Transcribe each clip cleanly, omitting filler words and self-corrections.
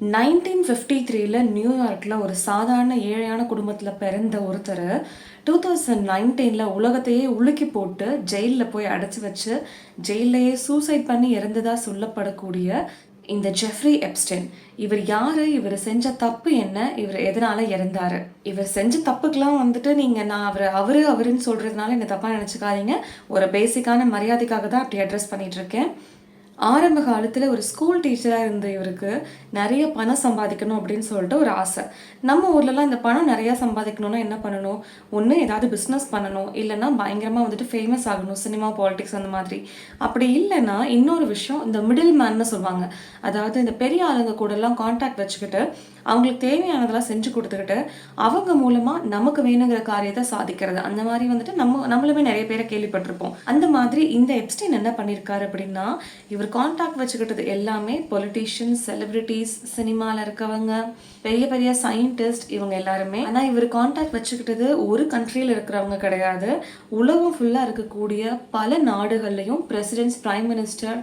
1953ல நியூயார்க்ல ஒரு சாதாரண ஏழையான குடும்பத்துல பிறந்த ஒருத்தர் 2019ல உலகத்தையே உலுக்கி போட்டு ஜெயில்ல போய் அடைச்சு வச்சு ஜெயிலையே சூசைட் பண்ணி இறந்ததா சொல்லப்படக்கூடிய இந்த ஜெஃப்ரி எப்ஸ்டைன். இவர் யாரு? இவர் செஞ்ச தப்பு என்ன? இவர் எதனால இறந்தாரு? இவர் செஞ்ச தப்புக்கெல்லாம் வந்துட்டு நான் அவருன்னு சொல்றதுனால என்ன தப்பா நினைச்சுக்காதீங்க. ஒரு பேசிக்கான மரியாதைக்காக தான் அப்படி அட்ரஸ் பண்ணிட்டு இருக்கேன். ஆரம்ப காலத்தில் ஒரு ஸ்கூல் டீச்சராக இருந்த இவருக்கு நிறைய பணம் சம்பாதிக்கணும் அப்படின்னு சொல்லிட்டு ஒரு ஆசை. நம்ம ஊர்லலாம் இந்த பணம் நிறையா சம்பாதிக்கணும்னா என்ன பண்ணணும்? ஒன்று ஏதாவது பிஸ்னஸ் பண்ணணும், இல்லைன்னா பயங்கரமாக வந்துட்டு ஃபேமஸ் ஆகணும், சினிமா, பாலிடிக்ஸ் அந்த மாதிரி. அப்படி இல்லைன்னா இன்னொரு விஷயம், இந்த மிடில் மேன்னு சொல்லுவாங்க. அதாவது இந்த பெரிய ஆளுங்க கூடலாம் கான்டாக்ட் வச்சுக்கிட்டு அவங்களுக்கு தேவையானதெல்லாம் செஞ்சு கொடுத்துக்கிட்டு அவங்க மூலமாக நமக்கு வேணுங்கிற காரியத்தை சாதிக்கிறது. அந்த மாதிரி வந்துட்டு நம்மளுமே நிறைய பேரை கேள்விப்பட்டிருப்போம். அந்த மாதிரி இந்த எப்ஸ்டைன் என்ன பண்ணியிருக்காரு அப்படின்னா, இவர் கான்டாக்ட் வச்சுக்கிட்டது எல்லாமே பொலிட்டீஷியன்ஸ், செலிபிரிட்டிஸ், சினிமாவில் இருக்கவங்க, பெரிய பெரிய சயின்டிஸ்ட், இவங்க எல்லாருமே. ஆனால் இவர் கான்டாக்ட் வச்சுக்கிட்டது ஒரு கண்ட்ரியில் இருக்கிறவங்க கிடையாது, உலகம் ஃபுல்லாக இருக்கக்கூடிய பல நாடுகள்லையும் பிரசிடென்ட்ஸ், பிரைம் மினிஸ்டர்,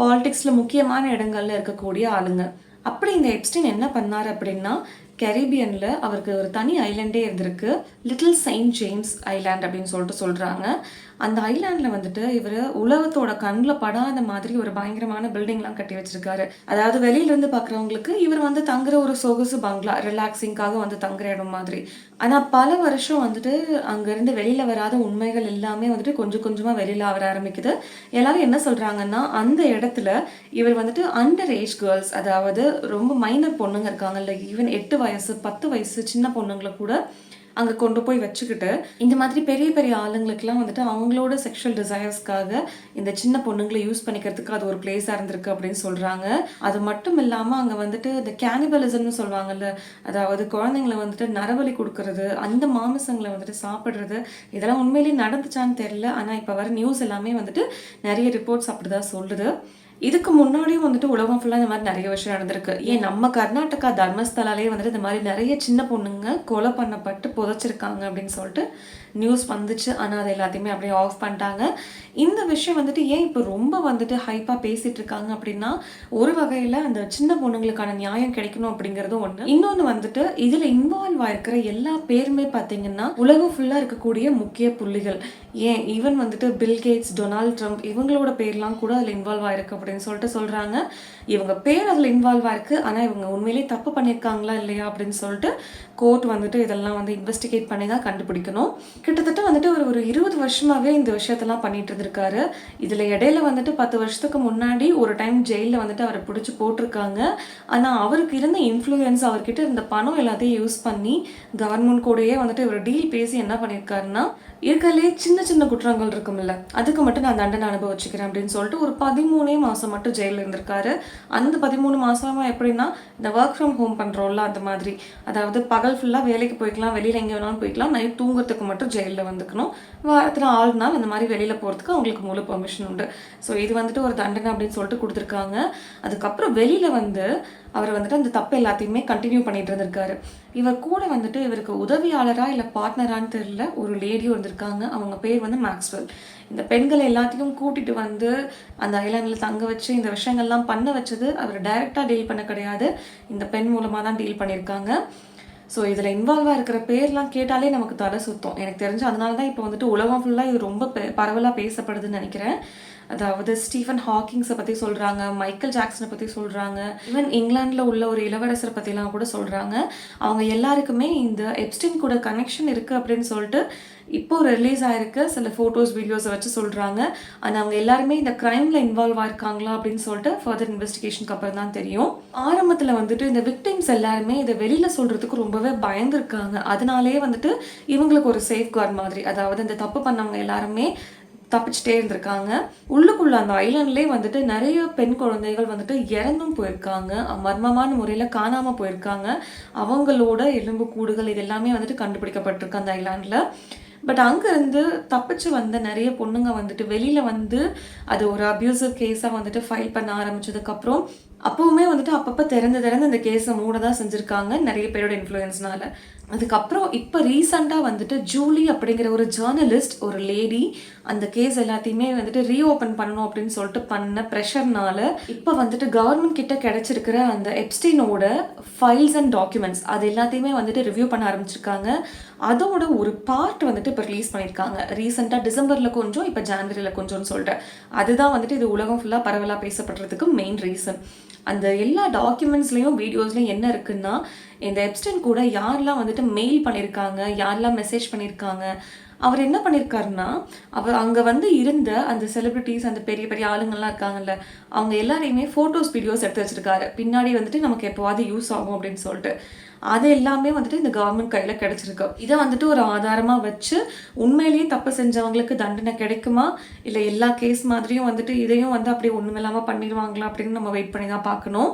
பாலிடிக்ஸில் முக்கியமான இடங்கள்ல இருக்கக்கூடிய ஆளுங்க. அப்படி இந்த எப்ஸ்டைன் என்ன பண்ணார் அப்படின்னா, கரீபியனில் அவருக்கு ஒரு தனி ஐலாண்டே இருந்திருக்கு, லிட்டில் செயின்ட் ஜேம்ஸ் ஐலாண்ட் அப்படின்னு சொல்லிட்டு சொல்கிறாங்க. அந்த ஐலாண்டில் வந்துட்டு இவர் உலகத்தோட கண்ணில் படாத மாதிரி ஒரு பயங்கரமான பில்டிங்லாம் கட்டி வச்சிருக்காரு. அதாவது வெளியிலேருந்து பார்க்குறவங்களுக்கு இவர் வந்து தங்குற ஒரு சொகுசு பங்களா, ரிலாக்ஸிங்காக வந்து தங்குற இடம் மாதிரி. ஆனால் பல வருஷம் வந்துட்டு அங்கேருந்து வெளியில் வராத உண்மைகள் எல்லாமே வந்துட்டு கொஞ்சம் கொஞ்சமாக வெளியில் வர ஆரம்பிக்குது. எல்லாரும் என்ன சொல்கிறாங்கன்னா, அந்த இடத்துல இவர் வந்துட்டு அண்டர் ஏஜ் கேர்ள்ஸ், அதாவது ரொம்ப மைனர் பொண்ணுங்க இருக்காங்கல்ல, ஈவன் 8 வயசு 10 வயசு சின்ன பொண்ணுங்களை கூட அங்கே கொண்டு போய் வச்சுக்கிட்டு இந்த மாதிரி பெரிய பெரிய ஆளுங்களுக்கெல்லாம் வந்துட்டு அவங்களோட செக்ஷுவல் டிசைர்ஸ்க்காக இந்த சின்ன பொண்ணுங்களை யூஸ் பண்ணிக்கிறதுக்கு அது ஒரு பிளேஸாக இருந்திருக்கு அப்படின்னு சொல்கிறாங்க. அது மட்டும் இல்லாமல் அங்கே வந்துட்டு இந்த கேனிபலிசம்னு சொல்லுவாங்கல்ல, அதாவது குழந்தைங்களை வந்துட்டு நரபலி கொடுக்கறது, அந்த மாமிசங்களை வந்துட்டு சாப்பிட்றது, இதெல்லாம் உண்மையிலேயே நடந்துச்சான்னு தெரியல. ஆனால் இப்போ வர நியூஸ் எல்லாமே வந்துட்டு நிறைய ரிப்போர்ட்ஸ் அப்படி தான் சொல்லுது. இதுக்கு முன்னாடியும் வந்துட்டு உலகம் ஃபுல்லாக இந்த மாதிரி நிறைய விஷயம் நடந்திருக்கு. ஏன் நம்ம கர்நாடகா தர்மஸ்தலாலே வந்துட்டு இந்த மாதிரி நிறைய சின்ன பொண்ணுங்க கொலை பண்ணப்பட்டு புதைச்சிருக்காங்க அப்படின்னு சொல்லிட்டு நியூஸ் வந்துச்சு. ஆனால் அது எல்லாத்தையுமே அப்படியே ஆஃப் பண்ணிட்டாங்க. இந்த விஷயம் வந்துட்டு ஏன் இப்போ ரொம்ப வந்துட்டு ஹைப்பாக பேசிகிட்டு இருக்காங்க அப்படின்னா, ஒரு வகையில் அந்த சின்ன பொண்ணுங்களுக்கான நியாயம் கிடைக்கணும் அப்படிங்கிறதும் ஒன்று. இன்னொன்று வந்துட்டு இதில் இன்வால்வ் ஆகிருக்கிற எல்லா பேருமே பார்த்தீங்கன்னா உலகம் ஃபுல்லாக இருக்கக்கூடிய முக்கிய புள்ளிகள். ஏன் ஈவன் வந்துட்டு பில்கேட்ஸ், டொனால்ட் ட்ரம்ப், இவங்களோட பேர்லாம் கூட அதில் இன்வால்வ் ஆகிருக்கு அப்படின்னு சொல்லிட்டு சொல்கிறாங்க. இவங்க பேர் அதில் இன்வால்வ் ஆயிருக்கு, ஆனால் இவங்க உண்மையிலேயே தப்பு பண்ணியிருக்காங்களா இல்லையா அப்படின்னு சொல்லிட்டு கோர்ட் வந்துட்டு இதெல்லாம் வந்து இன்வெஸ்டிகேட் பண்ணி தான் கண்டுபிடிக்கணும். கிட்டத்தட்ட வந்துட்டு ஒரு 20 வருஷமாகவே இந்த விஷயத்தெல்லாம் பண்ணிட்டு இருந்திருக்காரு. இதில் இடையில வந்துட்டு 10 வருஷத்துக்கு முன்னாடி ஒரு டைம் ஜெயிலில் வந்துட்டு அவரை பிடிச்சி போட்டிருக்காங்க. ஆனால் அவருக்கு இருந்த இன்ஃப்ளூயன்ஸ், அவர்கிட்ட இருந்த பணம் எல்லாத்தையும் யூஸ் பண்ணி கவர்மெண்ட் கூடயே வந்துட்டு இவர் டீல் பேசி என்ன பண்ணியிருக்காருன்னா, இருக்கலே சின்ன சின்ன குற்றங்கள் இருக்கும்ல, அதுக்கு மட்டும் நான் தண்டனை அனுபவிச்சுக்கிறேன் அப்படின்னு சொல்லிட்டு ஒரு 13 மாதம் மட்டும் ஜெயிலில் இருந்திருக்காரு. அந்த 13 மாதமா எப்படின்னா, இந்த ஒர்க் ஃப்ரம் ஹோம் பண்ணுறோம்ல அந்த மாதிரி, அதாவது பகல் ஃபுல்லாக வேலைக்கு போய்க்கலாம், வெளியில் எங்கே வேணாலும் போய்க்கலாம், நைட் தூங்குறதுக்கு மட்டும் ஜெயிலில் வந்துக்கணும். வாரத்தில் 6 நாள் அந்த மாதிரி வெளியில் போகிறதுக்கு அவங்களுக்கு முழு பெர்மிஷன் உண்டு. ஸோ இது வந்துட்டு ஒரு தண்டனை அப்படின்னு சொல்லிட்டு கொடுத்துருக்காங்க. அதுக்கப்புறம் வெளியில் வந்து அவர் வந்துட்டு அந்த தப்பு எல்லாத்தையுமே கண்டினியூ பண்ணிட்டு இருந்திருக்காரு. இவர் கூட வந்துட்டு இவருக்கு உதவியாளராக இல்லை பார்ட்னரான்னு தெரியல ஒரு லேடியும் இருந்திருக்காங்க. அவங்க பேர் வந்து மேக்ஸ்வெல். இந்த பெண்கள் எல்லாத்தையும் கூட்டிகிட்டு வந்து அந்த ஐலாண்டில் தங்க வச்சு இந்த விஷயங்கள்லாம் பண்ண வச்சது அவர் டைரெக்டாக டீல் பண்ண கிடையாது, இந்த பெண் மூலமாக தான் டீல் பண்ணியிருக்காங்க. ஸோ இதில் இன்வால்வாக இருக்கிற பேர்லாம் கேட்டாலே நமக்கு தலை சுத்தம் எனக்கு தெரிஞ்சு. அதனால தான் இப்போ வந்துட்டு உலகம் ஃபுல்லாக இது ரொம்ப பரவலாக பேசப்படுதுன்னு நினைக்கிறேன். அதாவது ஸ்டீஃபன் ஹாக்கிங்ஸை பற்றி சொல்கிறாங்க, மைக்கேல் ஜாக்சனை பற்றி சொல்கிறாங்க, ஈவன் இங்கிலாண்டில் உள்ள ஒரு இளவரசரை பற்றிலாம் கூட சொல்கிறாங்க. அவங்க எல்லாருக்குமே இந்த எப்ஸ்டைன் கூட கனெக்ஷன் இருக்குது அப்படின்னு சொல்லிட்டு இப்போ ரிலீஸ் ஆகிருக்கு சில ஃபோட்டோஸ், வீடியோஸை வச்சு சொல்கிறாங்க. ஆனால் அவங்க எல்லாருமே இந்த க்ரைமில் இன்வால்வ் ஆயிருக்காங்களா அப்படின்னு சொல்லிட்டு ஃபர்தர் இன்வெஸ்டிகேஷனுக்கு அப்புறம் தான் தெரியும். ஆரம்பத்தில் வந்துட்டு இந்த விக்டிம்ஸ் எல்லாருமே இதை வெளியில் சொல்கிறதுக்கு ரொம்பவே பயந்துருக்காங்க. அதனாலே வந்துட்டு இவங்களுக்கு ஒரு சேஃப் கார்டு மாதிரி, அதாவது இந்த தப்பு பண்ணவங்க எல்லாருமே தப்பிச்சுட்டே இருந்திருக்காங்க. உள்ளுக்குள்ள அந்த ஐலாண்ட்லேயே வந்துட்டு நிறைய பெண் குழந்தைகள் வந்துட்டு இறந்தும் போயிருக்காங்க, மர்மமான முறையில் காணாமல் போயிருக்காங்க. அவங்களோட எலும்பு கூடுகள் இது எல்லாமே வந்துட்டு கண்டுபிடிக்கப்பட்டிருக்கு அந்த ஐலாண்டில். பட் அங்கேருந்து தப்பிச்சு வந்த நிறைய பொண்ணுங்க வந்துட்டு வெளியில் வந்து அது ஒரு அப்யூசிவ் கேஸாக வந்துட்டு ஃபைல் பண்ண ஆரம்பித்ததுக்கப்புறம் அப்பவுமே வந்துட்டு அப்பப்போ திறந்து இந்த கேஸை மூட தான் செஞ்சுருக்காங்க நிறைய பேரோட இன்ஃப்ளூயன்ஸ்னால. அதுக்கப்புறம் இப்போ ரீசெண்டாக வந்துட்டு ஜூலி அப்படிங்கிற ஒரு ஜேர்னலிஸ்ட், ஒரு லேடி அந்த கேஸ் எல்லாத்தையுமே வந்துட்டு ரீஓப்பன் பண்ணணும் அப்படின்னு சொல்லிட்டு பண்ண ப்ரெஷர்னால இப்போ வந்துட்டு கவர்மெண்ட் கிட்ட கிடைச்சிருக்கிற அந்த எப்ஸ்டீனோட ஃபைல்ஸ் அண்ட் டாக்குமெண்ட்ஸ் அது எல்லாத்தையுமே வந்துட்டு ரிவ்யூ பண்ண ஆரம்பிச்சிருக்காங்க. அதோட ஒரு பார்ட் வந்துட்டு இப்போ ரிலீஸ் பண்ணியிருக்காங்க. ரீசெண்டாக டிசம்பரில் கொஞ்சம், இப்போ ஜான்வரியில் கொஞ்சம்னு சொல்லிட்டு. அதுதான் வந்துட்டு இது உலகம் ஃபுல்லாக பரவலாக பேசப்படுறதுக்கு மெயின் ரீசன். அந்த எல்லா டாக்குமெண்ட்ஸ்லேயும் வீடியோஸ்லையும் என்ன இருக்குன்னா, இந்த எப்ஸ்டைன் கூட யாரெல்லாம் வந்துட்டு மெயில் பண்ணியிருக்காங்க, யாரெல்லாம் மெசேஜ் பண்ணியிருக்காங்க, அவர் என்ன பண்ணியிருக்காருன்னா, அவர் அங்கே வந்து இருந்த அந்த செலிப்ரிட்டிஸ், அந்த பெரிய பெரிய ஆளுங்கள்லாம் இருக்காங்கல்ல, அவங்க எல்லாரையுமே ஃபோட்டோஸ் வீடியோஸ் எடுத்து வச்சிருக்காரு. பின்னாடி வந்துட்டு நமக்கு எப்போவாது யூஸ் ஆகும் அப்படின்னு சொல்லிட்டு. அது எல்லாமே வந்துட்டு இந்த கவர்மெண்ட் கையில் கிடைச்சிருக்கு. இதை வந்துட்டு ஒரு ஆதாரமாக வச்சு உண்மையிலேயே தப்பு செஞ்சவங்களுக்கு தண்டனை கிடைக்குமா, இல்லை எல்லா கேஸ் மாதிரியும் வந்துட்டு இதையும் வந்து அப்படியே ஒன்றுமில்லாமல் பண்ணிடுவாங்களா அப்படின்னு நம்ம வெயிட் பண்ணி தான் பார்க்கணும்.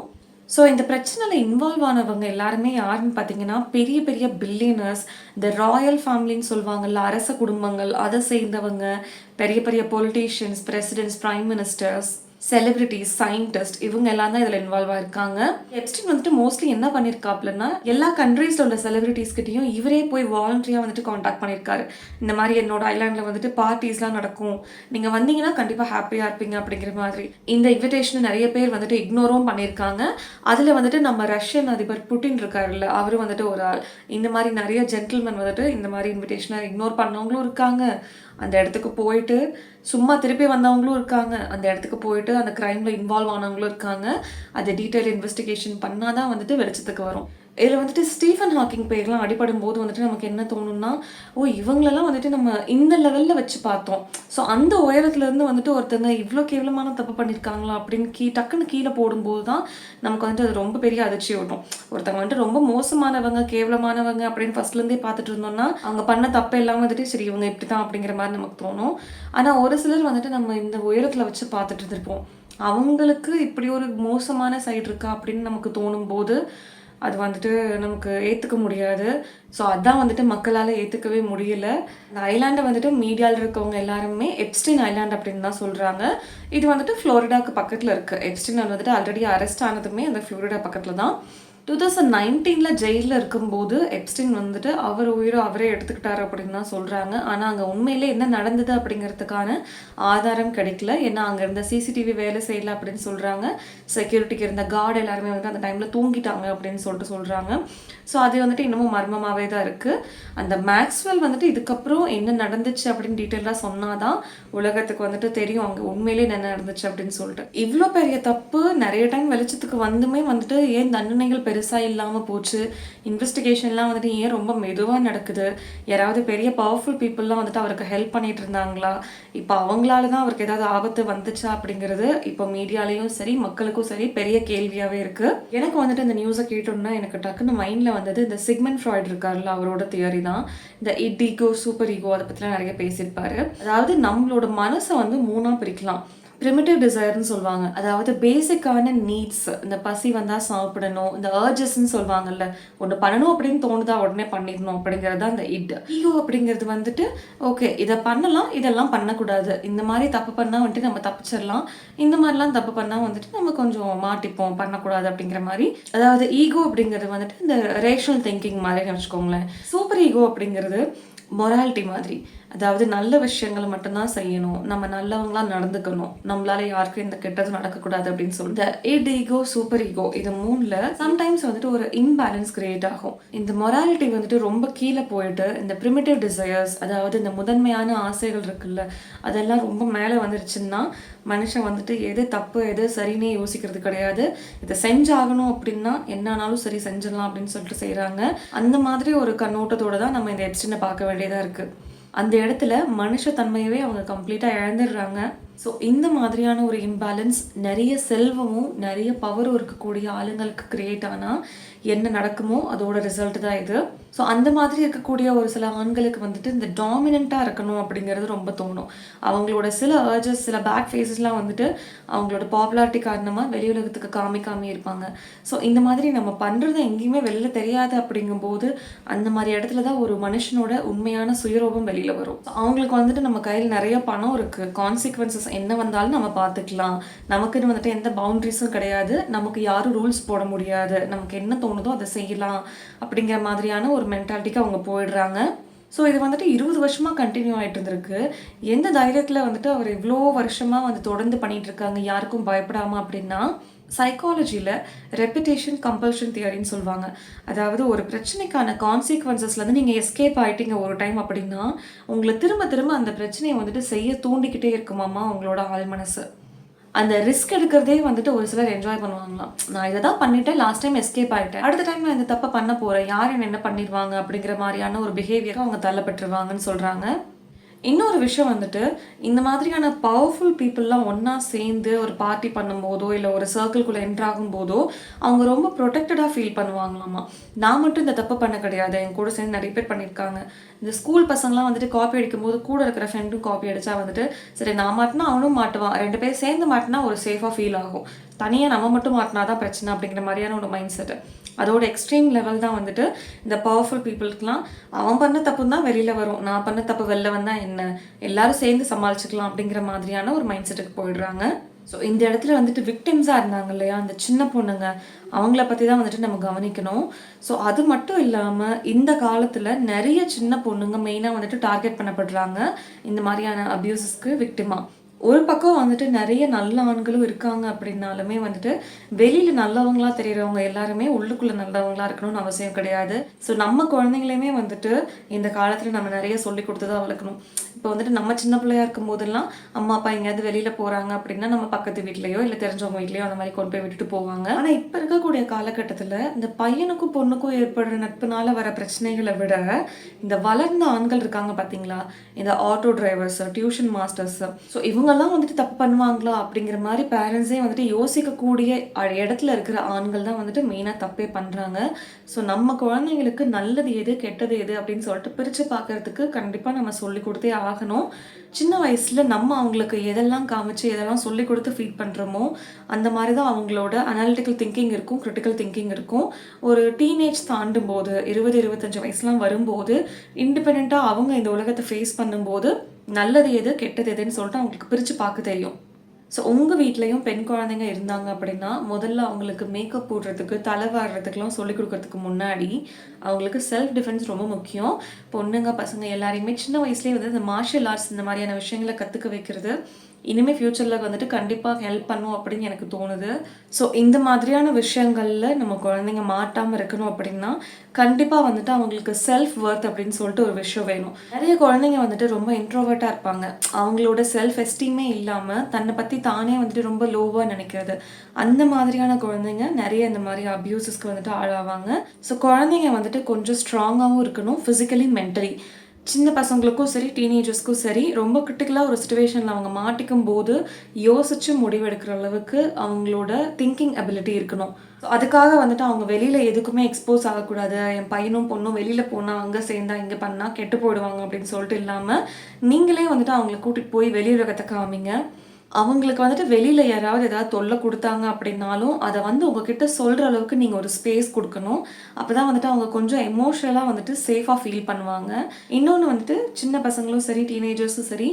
ஸோ இந்த பிரச்சனையில் இன்வால்வ் ஆனவங்க எல்லாருமே யாருன்னு பார்த்தீங்கன்னா, பெரிய பெரிய பில்லியனர்ஸ், இந்த ராயல் ஃபேமிலின்னு சொல்லுவாங்கல்ல, அரச குடும்பங்கள், அதை சேர்ந்தவங்க, பெரிய பெரிய politicians, presidents, prime ministers, celebrities, scientist, இவங்க எல்லாம் தான் இதில் இன்வால்வ் ஆயிருக்காங்க. எப்ஸ்டைன் வந்துட்டு மோஸ்ட்லி என்ன பண்ணியிருக்காப்லன்னா, எல்லா கண்ட்ரீஸில் உள்ள செலிபிரிட்டிஸ்கிட்டையும் இவரே போய் வாலண்டரியாக வந்துட்டு காண்டாக்ட் பண்ணியிருக்காரு. இந்த மாதிரி என்னோட ஐலாண்டில் வந்துட்டு பார்ட்டிஸ்லாம் நடக்கும், நீங்கள் வந்தீங்கன்னா கண்டிப்பாக ஹாப்பியாக இருப்பீங்க அப்படிங்கிற மாதிரி. இந்த இன்விடேஷனை நிறைய பேர் வந்துட்டு இக்னோரும் பண்ணியிருக்காங்க. அதில் வந்துட்டு நம்ம ரஷ்யன் அதிபர் புட்டின் இருக்காருல்ல, அவரும் வந்துட்டு ஒரு ஆள். இந்த மாதிரி நிறைய ஜென்டில்மேன் வந்துட்டு இந்த மாதிரி இன்விடேஷனை இக்னோர் பண்ணவங்களும் இருக்காங்க. அந்த இடத்துக்கு போயிட்டு சும்மா திருப்பி வந்தவங்களும் இருக்காங்க. அந்த இடத்துக்கு போயிட்டு அந்த க்ரைமில் இன்வால்வ் ஆனவங்களும் இருக்காங்க. அதை டீட்டெயில் இன்வெஸ்டிகேஷன் பண்ணால் தான் வந்துட்டு வெளிச்சத்துக்கு வரும். இதில் வந்துட்டு ஸ்டீஃபன் ஹாக்கிங் பேர்லாம் அடிபடும் போது வந்துட்டு நமக்கு என்ன தோணும்னா, இவங்களெல்லாம் வந்துட்டு நம்ம இந்த லெவலில் வச்சு பார்த்தோம். ஸோ அந்த உயரத்துலேருந்து வந்துட்டு ஒருத்தங்க இவ்வளோ கேவலமான தப்பு பண்ணியிருக்காங்களா அப்படின்னு டக்குன்னு கீழே போடும்போது தான் நமக்கு வந்துட்டு அது ரொம்ப பெரிய அதிர்ச்சி விடும். ஒருத்தவங்க வந்துட்டு ரொம்ப மோசமானவங்க, கேவலமானவங்க அப்படின்னு ஃபர்ஸ்ட்லேருந்தே பார்த்துட்டு இருந்தோம்னா, அவங்க பண்ண தப்பு எல்லாம் வந்துட்டு சரி இவங்க இப்படி தான் அப்படிங்கிற மாதிரி நமக்கு தோணும். ஆனால் ஒரு சிலர் வந்துட்டு நம்ம இந்த உயரத்தில் வச்சு பார்த்துட்டு இருந்திருப்போம். அவங்களுக்கு இப்படி ஒரு மோசமான சைடு இருக்கா அப்படின்னு நமக்கு தோணும் போது அது வந்துட்டு நமக்கு ஏற்றுக்க முடியாது. ஸோ அதான் வந்துட்டு மக்களால் ஏற்றுக்கவே முடியல. இந்த ஐலாண்டை வந்துட்டு மீடியாவில் இருக்கவங்க எல்லாருமே எப்ஸ்டைன் ஐலாண்ட் அப்படின்னு தான் சொல்கிறாங்க. இது வந்துட்டு ஃப்ளோரிடாவுக்கு பக்கத்தில் இருக்குது. எப்ஸ்டைன் வந்துட்டு ஆல்ரெடி அரெஸ்ட் ஆனதுமே அந்த ஃப்ளோரிடா பக்கத்தில் தான். 2019 ஜெயிலில் இருக்கும்போது எப்ஸ்டைன் வந்துட்டு அவர் உயிரை அவரே எடுத்துக்கிட்டாரு அப்படின்னு தான் சொல்கிறாங்க. ஆனால் அங்கே உண்மையிலே என்ன நடந்தது அப்படிங்கிறதுக்கான ஆதாரம் கிடைக்கல. ஏன்னா அங்கே இருந்த சிசிடிவி வேலை செய்யலை அப்படின்னு சொல்கிறாங்க. செக்யூரிட்டிக்கு இருந்த கார்டு எல்லாருமே வந்துட்டு அந்த டைமில் தூங்கிட்டாங்க அப்படின்னு சொல்கிறாங்க. ஸோ அது வந்துட்டு இன்னமும் மர்மமாகவே தான் இருக்குது. அந்த மேக்ஸ்வெல் வந்துட்டு இதுக்கப்புறம் என்ன நடந்துச்சு அப்படின்னு டீட்டெயிலாக சொன்னாதான் உலகத்துக்கு வந்துட்டு தெரியும் அங்கே உண்மையிலே என்ன நடந்துச்சு அப்படின்னு சொல்லிட்டு. இவ்வளோ பெரிய தப்பு நிறைய டைம் வெளிச்சத்துக்கு வந்துமே வந்துட்டு ஏன் தண்டனைகள் பெருசாக இல்லாமல் போச்சு, இன்வெஸ்டிகேஷன்லாம் வந்துட்டு ஏன் ரொம்ப மெதுவாக நடக்குது, யாராவது பெரிய பவர்ஃபுல் பீப்புளெலாம் வந்துட்டு அவருக்கு ஹெல்ப் பண்ணிட்டு இருந்தாங்களா, இப்போ அவங்களால தான் அவருக்கு ஏதாவது ஆபத்து வந்துச்சா அப்படிங்கிறது இப்போ மீடியாலேயும் சரி மக்களுக்கும் சரி பெரிய கேள்வியாகவே இருக்குது. எனக்கு வந்துட்டு இந்த நியூஸை கேட்டோம்னா எனக்கு டக்குன்னு மைண்டில் வந்தது இந்த சிக்மண்ட் ஃப்ராய்ட் இருக்கார்ல, அவரோட தியரி தான். இந்த ஈகோ, சூப்பர் ஈகோ, அதை பற்றிலாம் நிறைய பேசியிருப்பாரு. அதாவது நம்மளோட மனசை வந்து மூணாக பிரிக்கலாம். ப்ரிமிட்டிவ் டிசைர்னு சொல்லுவாங்க, அதாவது பேசிக்கான நீட்ஸ், இந்த பசி வந்தால் சாப்பிடணும், இந்த அர்ஜஸ்ன்னு சொல்லுவாங்கல்ல, ஒன்று பண்ணணும் அப்படின்னு தோணுதா உடனே பண்ணிடணும் அப்படிங்கிறது தான் இந்த ஈகோ அப்படிங்கிறது வந்துட்டு ஓகே இதை பண்ணலாம், இதெல்லாம் பண்ணக்கூடாது, இந்த மாதிரி தப்பு பண்ணால் வந்துட்டு நம்ம தப்பிச்சிடலாம், இந்த மாதிரிலாம் தப்பு பண்ணால் வந்துட்டு நம்ம கொஞ்சம் மாட்டிப்போம், பண்ணக்கூடாது அப்படிங்கிற மாதிரி. அதாவது ஈகோ அப்படிங்கிறது வந்துட்டு இந்த ரேஷனல் திங்கிங் மாதிரின்னு வச்சுக்கோங்களேன். சூப்பர் ஈகோ அப்படிங்கிறது மொராலிட்டி மாதிரி, அதாவது நல்ல விஷயங்களை மட்டும்தான் செய்யணும், நம்ம நல்லவங்களா நடந்துக்கணும், நம்மளால யாருக்கும் இந்த கெட்டது நடக்கக்கூடாது அப்படின்னு சொல்லிட்டு ஈகோ, சூப்பர் ஈகோ, இது மூணுல சம்டைம்ஸ் வந்துட்டு ஒரு இம்பேலன்ஸ் கிரியேட் ஆகும். இந்த மொராலிட்டி வந்துட்டு ரொம்ப கீழே போயிட்டு இந்த ப்ரிமிட்டிவ் டிசையர்ஸ், அதாவது இந்த முதன்மையான ஆசைகள் இருக்குல்ல, அதெல்லாம் ரொம்ப மேலே வந்துருச்சுன்னா மனுஷன் வந்துட்டு எது தப்பு எது சரின்னே யோசிக்கிறது கிடையாது. இதை செஞ்சாகணும் அப்படின்னா என்னானாலும் சரி செஞ்சிடலாம் அப்படின்னு சொல்லிட்டு செய்கிறாங்க. அந்த மாதிரி ஒரு கண்ணோட்டத்தோடு தான் நம்ம இந்த எப்ஸ்டைனை பார்க்க வேண்டியதாக இருக்குது. அந்த இடத்துல மனுஷத்தன்மையவே அவங்க கம்ப்ளீட்டாக இழந்துடுறாங்க. ஸோ இந்த மாதிரியான ஒரு இம்பேலன்ஸ் நிறைய செல்வமும் நிறைய பவரும் இருக்கக்கூடிய ஆளுங்களுக்கு கிரியேட் ஆனால் என்ன நடக்குமோ அதோட ரிசல்ட் தான் இது. ஸோ அந்த மாதிரி இருக்கக்கூடிய ஒரு சில ஆண்களுக்கு வந்துட்டு இந்த டாமினண்ட்டாக இருக்கணும் அப்படிங்கிறது ரொம்ப தோணும். அவங்களோட சில அர்ஜஸ், சில பேட் ஃபேஸஸ்லாம் வந்துட்டு அவங்களோட பாப்புலாரிட்டி காரணமாக வெளி உலகத்துக்கு காமிக்காம இருப்பாங்க. ஸோ இந்த மாதிரி நம்ம பண்ணுறது எங்கேயுமே வெளியில் தெரியாது அப்படிங்கும்போது அந்த மாதிரி இடத்துல தான் ஒரு மனுஷனோட உண்மையான சுயரூபம் வெளியில் வரும். அவங்களுக்கு வந்துட்டு நம்ம கையில் நிறைய பணம் இருக்குது, கான்சிக்வன்சஸ் என்ன வந்தாலும் நம்ம பார்த்துக்கலாம், நமக்குன்னு வந்துட்டு எந்த பவுண்ட்ரிஸும் கிடையாது, நமக்கு யாரும் ரூல்ஸ் போட முடியாது, நமக்கு என்ன தோணுதோ அதை செய்யலாம் அப்படிங்கிற மாதிரியான ஒரு மென்டாலிட்டிக்கு அவங்க போயிடுறாங்க. ஸோ இது வந்துட்டு 20 வருஷமாக கண்டினியூ ஆகிட்டு இருந்திருக்கு. எந்த தைரியத்தில் வந்துட்டு அவர் இவ்வளோ வருஷமாக வந்து தொடர்ந்து பண்ணிகிட்டு இருக்காங்க யாருக்கும் பயப்படாமல் அப்படின்னா, சைக்காலஜியில் ரெப்பிட்டேஷன் கம்பல்ஷன் தியரின்னு சொல்லுவாங்க. அதாவது ஒரு பிரச்சனைக்கான கான்சிக்வன்சஸ்லேருந்து நீங்கள் எஸ்கேப் ஆகிட்டீங்க ஒரு டைம் அப்படின்னா, உங்களை திரும்ப திரும்ப அந்த பிரச்சனையை வந்துட்டு செய்ய தூண்டிக்கிட்டே இருக்குமாமா உங்களோட ஆள் மனசு. அந்த ரிஸ்க் எடுக்கிறதே வந்துட்டு ஒரு சிலர் என்ஜாய் பண்ணுவாங்களாம். நான் இதை தான் பண்ணிட்டேன், லாஸ்ட் டைம் எஸ்கேப் ஆகிட்டேன், அடுத்த டைம் நான் இந்த தப்பை பண்ண போகிறேன், யார் என்ன பண்ணிடுவாங்க அப்படிங்கிற மாதிரியான ஒரு பிஹேவியரை அவங்க தள்ளப்பட்டுருவாங்கன்னு சொல்கிறாங்க. இன்னொரு விஷயம் வந்துட்டு, இந்த மாதிரியான பவர்ஃபுல் பீப்புளெலாம் ஒன்றா சேர்ந்து ஒரு பார்ட்டி பண்ணும்போதோ இல்லை ஒரு சர்க்கிள்குள்ளே என்ட்ராகும் போதோ அவங்க ரொம்ப ப்ரொடெக்டடாக ஃபீல் பண்ணுவாங்களாமா. நான் மட்டும் இந்த தப்பு பண்ண கிடையாது, என் கூட சேர்ந்து நிறைய பேர் பண்ணியிருக்காங்க. இந்த ஸ்கூல் பசங்களாம் வந்துட்டு காப்பி அடிக்கும்போது கூட இருக்கிற ஃப்ரெண்டும் காப்பி அடித்தா வந்துட்டு சரி நான் மாட்டினா அவனும் மாட்டுவான், 2 பேர் சேர்ந்து மாட்டினா ஒரு சேஃபாக ஃபீல் ஆகும், தனியாக நம்ம மட்டும் மாட்டினா தான் பிரச்சனை அப்படிங்கிற மாதிரியான ஒரு மைண்ட் செட்டு. அதோட எக்ஸ்ட்ரீம் லெவல் தான் வந்துட்டு இந்த பவர்ஃபுல் பீப்புளுக்குலாம் அவன் பண்ண தப்பு தான் வெளியில் வரும், நான் பண்ண தப்பு வெளில வந்தால் என்ன, எல்லாரும் சேர்ந்து சமாளிச்சுக்கலாம் அப்படிங்கிற மாதிரியான ஒரு மைண்ட் செட்டுக்கு போயிடுறாங்க. ஸோ இந்த இடத்துல வந்துட்டு விக்டிம்ஸாக இருந்தாங்க இல்லையா அந்த சின்ன பொண்ணுங்க, அவங்கள பற்றி தான் வந்துட்டு நம்ம கவனிக்கணும். ஸோ அது மட்டும் இல்லாமல் இந்த காலத்தில் நிறைய சின்ன பொண்ணுங்க மெயினாக வந்துட்டு டார்கெட் பண்ணப்படுறாங்க இந்த மாதிரியான அப்யூசஸ்க்கு விக்டிமாக. ஒரு பக்கம் வந்துட்டு நிறைய நல்ல ஆண்களும் இருக்காங்க அப்படின்னாலுமே வந்துட்டு வெளியில் நல்லவங்களா தெரிகிறவங்க எல்லாருமே உள்ளுக்குள்ளே நல்லவங்களா இருக்கணும்னு அவசியம் கிடையாது. ஸோ நம்ம குழந்தைங்களையுமே வந்துட்டு இந்த காலத்தில் நம்ம நிறைய சொல்லி கொடுத்து தான் வளர்க்கணும். இப்போ வந்துட்டு நம்ம சின்ன பிள்ளையா இருக்கும் போதெல்லாம் அம்மா அப்பா எங்கேயாவது வெளியில் போகிறாங்க அப்படின்னா நம்ம பக்கத்து வீட்லேயோ இல்லை தெரிஞ்சவங்க வீட்லேயோ அந்த மாதிரி கொண்டு போய் விட்டுட்டு போவாங்க. ஆனால் இப்போ இருக்கக்கூடிய காலகட்டத்தில் இந்த பையனுக்கும் பொண்ணுக்கும் ஏற்படுற நட்புனால வர பிரச்சனைகளை விட இந்த வளர்ந்த ஆண்கள் இருக்காங்க பார்த்தீங்களா, இந்த auto drivers, tuition masters, so இவங்கெல்லாம் வந்துட்டு தப்பு பண்ணுவாங்களா அப்படிங்கிற மாதிரி பேரண்ட்ஸே வந்துட்டு யோசிக்கக்கூடிய இடத்துல இருக்கிற ஆண்கள் தான் வந்துட்டு மெயினாக தப்பே பண்ணுறாங்க. ஸோ நம்ம குழந்தைங்களுக்கு நல்லது எது கெட்டது எது அப்படின்னு சொல்லிட்டு பிரித்து பார்க்கறதுக்கு கண்டிப்பாக நம்ம சொல்லி கொடுத்தே ஆகணும். சின்ன வயசில் நம்ம அவங்களுக்கு எதெல்லாம் காமிச்சு எதெல்லாம் சொல்லி கொடுத்து ஃபீட் பண்ணுறோமோ அந்த மாதிரி தான் அவங்களோட அனாலிட்டிக்கல் திங்கிங் இருக்கும், கிரிட்டிக்கல் திங்கிங் இருக்கும். ஒரு டீனேஜ் தாண்டும் போது 20-25 வயசுலாம் வரும்போது இண்டிபெண்ட்டாக அவங்க இந்த உலகத்தை ஃபேஸ் பண்ணும்போது நல்லது எது கெட்டது எதுன்னு சொல்லிட்டு அவங்களுக்கு பிரித்து பார்க்க தெரியும். ஸோ உங்கள் வீட்லேயும் பெண் குழந்தைங்க இருந்தாங்க அப்படின்னா முதல்ல அவங்களுக்கு மேக்கப் போடுறதுக்கு தலை வாடுறதுக்கெலாம் சொல்லிக் கொடுக்கறதுக்கு முன்னாடி அவங்களுக்கு செல்ஃப் டிஃபென்ஸ் ரொம்ப முக்கியம். பொண்ணுங்க பசங்க எல்லாரையுமே சின்ன வயசுலேயே வந்து இந்த மார்ஷியல் ஆர்ட்ஸ் இந்த மாதிரியான விஷயங்களை கற்றுக்க வைக்கிறது இனிமேல் ஃப்யூச்சரில் வந்துட்டு கண்டிப்பாக ஹெல்ப் பண்ணும் அப்படின்னு எனக்கு தோணுது. ஸோ இந்த மாதிரியான விஷயங்களில் நம்ம குழந்தைங்க மாட்டாமல் இருக்கணும் அப்படின்னா கண்டிப்பாக வந்துட்டு அவங்களுக்கு செல்ஃப் ஒர்த் அப்படின்னு சொல்லிட்டு ஒரு விஷயம் வேணும். நிறைய குழந்தைங்க வந்துட்டு ரொம்ப இன்ட்ரோவர்ட்டாக இருப்பாங்க, அவங்களோட செல்ஃப் எஸ்டீமே இல்லாமல் தன்னை பற்றி தானே வந்துட்டு ரொம்ப லோவாக நினைக்கிறது. அந்த மாதிரியான குழந்தைங்க நிறைய இந்த மாதிரி அப்யூசஸ்க்கு வந்துட்டு ஆளாவாங்க. ஸோ குழந்தைங்க வந்துட்டு கொஞ்சம் ஸ்ட்ராங்காகவும் இருக்கணும் ஃபிசிக்கலி மென்டலி. சின்ன பசங்களுக்கும் சரி டீனேஜர்ஸ்க்கும் சரி ரொம்ப கிரிட்டிக்கலாக ஒரு சுச்சுவேஷனில் அவங்க மாட்டிக்கும் போது யோசித்து முடிவெடுக்கிற அளவுக்கு அவங்களோட திங்கிங் அபிலிட்டி இருக்கணும். ஸோ அதுக்காக வந்துட்டு அவங்க வெளியில் எதுக்குமே எக்ஸ்போஸ் ஆகக்கூடாது, என் பையனும் பொண்ணும் வெளியில் போனால் அங்கே சேர்ந்தா இங்கே பண்ணால் கெட்டு போயிடுவாங்க அப்படின்னு சொல்லிட்டு இல்லாமல் நீங்களே வந்துட்டு அவங்களை கூட்டிகிட்டு போய் வெளி உலகத்தை காமிங்க. அவங்களுக்கு வந்துட்டு வெளியில் யாராவது ஏதாவது தொல்லை கொடுத்தாங்க அப்படின்னாலும் அதை வந்து உங்ககிட்ட சொல்கிற அளவுக்கு நீங்கள் ஒரு ஸ்பேஸ் கொடுக்கணும். அப்போ தான் வந்துட்டு அவங்க கொஞ்சம் எமோஷ்னலாக வந்துட்டு சேஃபாக ஃபீல் பண்ணுவாங்க. இன்னொன்று வந்துட்டு சின்ன பசங்களும் சரி டீனேஜர்ஸும் சரி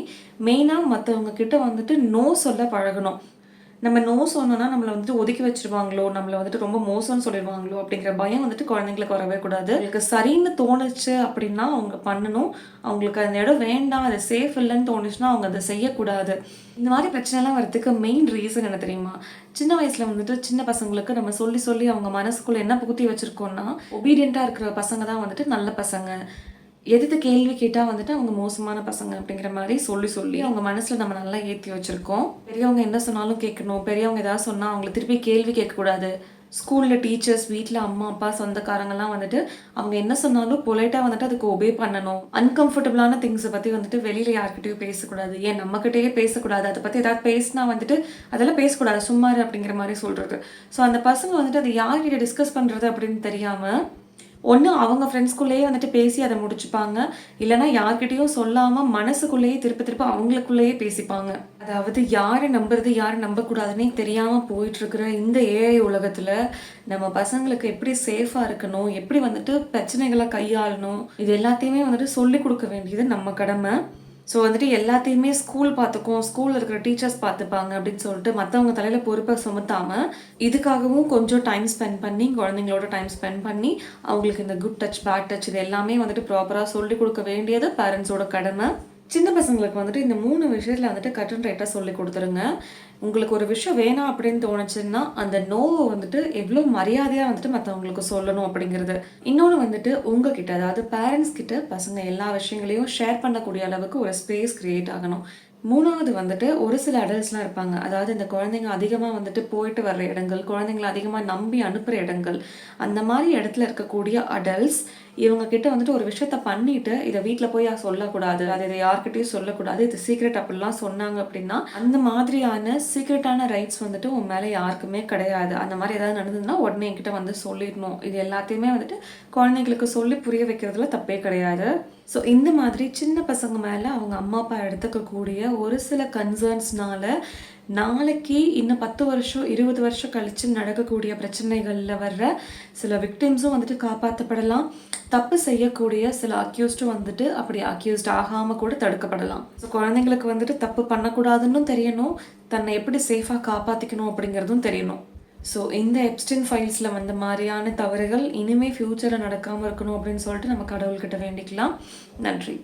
மெயினாக மற்றவங்க கிட்ட வந்துட்டு நோ சொல்ல பழகணும். நம்ம நோ சொன்னோன்னா நம்மளை வந்துட்டு ஒதுக்கி வச்சுருவாங்களோ, நம்மளை வந்துட்டு ரொம்ப மோசம்னு சொல்லிடுவாங்களோ அப்படிங்கிற பயம் வந்துட்டு குழந்தைங்களுக்கு வரவே கூடாது. அவங்களுக்கு சரின்னு தோணுச்சு அப்படின்னா அவங்க பண்ணணும். அவங்களுக்கு அந்த இடம் வேண்டாம், அது சேஃப் இல்லைன்னு தோணுச்சுன்னா அவங்க அதை செய்யக்கூடாது. இந்த மாதிரி பிரச்சனைலாம் வரதுக்கு மெயின் ரீசன் என்ன தெரியுமா, சின்ன வயசில் வந்துட்டு சின்ன பசங்களுக்கு நம்ம சொல்லி சொல்லி அவங்க மனசுக்குள்ளே என்ன புகுத்தி வச்சுருக்கோன்னா ஒபீடியண்ட்டாக இருக்கிற பசங்க தான் வந்துட்டு நல்ல பசங்க, எதிர்த்து கேள்வி கேட்டால் வந்துட்டு அவங்க மோசமான பசங்க அப்படிங்கிற மாதிரி சொல்லி சொல்லி அவங்க மனசில் நம்ம நல்லா ஏற்றி வச்சுருக்கோம். பெரியவங்க என்ன சொன்னாலும் கேட்கணும், பெரியவங்க ஏதாவது சொன்னால் அவங்கள திருப்பி கேள்வி கேட்கக்கூடாது. ஸ்கூலில் டீச்சர்ஸ், வீட்டில் அம்மா அப்பா சொந்தக்காரங்கெல்லாம் வந்துட்டு அவங்க என்ன சொன்னாலும் பொலைட்டாக வந்துட்டு அதுக்கு ஒபே பண்ணணும். அன்கம்ஃபர்டபுளான திங்ஸை பற்றி வந்துட்டு வெளியில் யார்கிட்டையும் பேசக்கூடாது, ஏன் நம்மக்கிட்டேயே பேசக்கூடாது, அதை பற்றி ஏதாவது பேசினா வந்துட்டு அதெல்லாம் பேசக்கூடாது சும்மாரு அப்படிங்கிற மாதிரி சொல்கிறது. ஸோ அந்த பசங்க வந்துட்டு அதை யார்கிட்ட டிஸ்கஸ் பண்ணுறது அப்படின்னு தெரியாமல் ஒண்ணு அவங்க ஃப்ரெண்ட்ஸ்குள்ளேயே வந்துட்டு பேசி அத முடிச்சுப்பாங்க. இல்லன்னா யார்கிட்டயும் சொல்லாம மனசுக்குள்ளேயே திருப்ப திருப்ப அவங்களுக்குள்ளேயே பேசிப்பாங்க. அதாவது யார நம்புறது, யார நம்பக்கூடாதுன்னே தெரியாம போயிட்டுருக்கிற இந்த ஏஐ உலகத்துல, நம்ம பசங்களுக்கு எப்படி சேஃபா இருக்கணும், எப்படி வந்துட்டு பிரச்சனைகள கையாளணும், இது எல்லாத்தையுமே வந்துட்டு சொல்லிக் குடுக்க வேண்டியது நம்ம கடமை. ஸோ வந்துட்டு எல்லாத்தையுமே ஸ்கூல் பார்த்துக்கும், ஸ்கூல்ல இருக்கிற டீச்சர்ஸ் பார்த்துப்பாங்க அப்படின்னு சொல்லிட்டு மத்தவங்க தலையில பொறுப்ப சுமத்தாம, இதுக்காகவும் கொஞ்சம் டைம் ஸ்பெண்ட் பண்ணி, குழந்தைங்களோட டைம் ஸ்பெண்ட் பண்ணி, அவங்களுக்கு இந்த குட் டச், பேட் டச் இது எல்லாமே வந்துட்டு ப்ராப்பரா சொல்லிக் குடுக்க வேண்டியது பேரண்ட்ஸோட கடமை. சின்ன பசங்களுக்கு வந்துட்டு இந்த 3 விஷயத்துல வந்துட்டு கட் அண்ட் ரைட்டா சொல்லிக் குடுத்துருங்க. உங்களுக்கு ஒரு விஷயம் வேணாம் அப்படின்னு தோணுச்சுன்னா, அந்த நோவ வந்துட்டு எவ்ளோ மரியாதையா வந்துட்டு மத்தவங்களுக்கு சொல்லணும் அப்படிங்கிறது. இன்னொன்னு வந்துட்டு உங்ககிட்ட, அதாவது பேரண்ட்ஸ் கிட்ட பசங்க எல்லா விஷயங்களையும் ஷேர் பண்ணக்கூடிய அளவுக்கு ஒரு ஸ்பேஸ் கிரியேட் ஆகணும். 3வது வந்துட்டு ஒரு சில அடல்ட்ஸ்லாம் இருப்பாங்க. அதாவது இந்த குழந்தைங்க அதிகமா வந்துட்டு போயிட்டு வர்ற இடங்கள், குழந்தைங்கள அதிகமா நம்பி அனுப்புற இடங்கள், அந்த மாரி இடத்துல இருக்கக்கூடிய அடல்ட்ஸ் இவங்க கிட்ட வந்துட்டு ஒரு விஷயத்த பண்ணிட்டு, இத வீட்ல போய் சொல்லக்கூடாது. இத யார்கிட்டயும் சொல்லக்கூடாது. இது சீக்ரெட் அப்படிலாம் சொன்னாங்க அப்படின்னா, அந்த மாதிரியான சீக்ரெட்டான ரைட்ஸ் வந்துட்டு உன் மேல யாருக்குமே கிடையாது. அந்த மாரி ஏதாவது நடந்ததுன்னா உடனே என்கிட்ட வந்து சொல்லிடணும். இது எல்லாத்தையுமே வந்துட்டு குழந்தைங்களுக்கு சொல்லி புரிய வைக்கிறதுல தப்பே கிடையாது. ஸோ இந்த மாதிரி சின்ன பசங்க மேல அவங்க அம்மா, அப்பா எடுத்துக்கக்கூடிய ஒரு சில கன்சர்ன்ஸ்னால, நாளைக்கு இன்னும் 10 வருஷம், 20 வருஷம் கழிச்சு நடக்கக்கூடிய பிரச்சனைகள்ல வர்ற சில விக்டிம்ஸும் வந்துட்டு காப்பாத்தப்படலாம். தப்பு செய்யக்கூடிய சில அக்யூஸ்டும் வந்துட்டு அப்படி அக்யூஸ்ட் ஆகாம கூட தடுக்கப்படலாம். ஸோ குழந்தைங்களுக்கு வந்துட்டு தப்பு பண்ணக்கூடாதுன்னும் தெரியணும். தன்னை எப்படி சேஃபா காப்பாத்திக்கணும் அப்படிங்கிறதும் தெரியணும். ஸோ இந்த எப்ஸ்டின் ஃபைல்ஸ்ல வந்த மாரியான தவறுகள் இனிமே ஃபியூச்சர்ல நடக்காம இருக்கணும் அப்படின்னு சொல்லிட்டு நம்ம கடவுள்கிட்ட வேண்டிக்கலாம். நன்றி.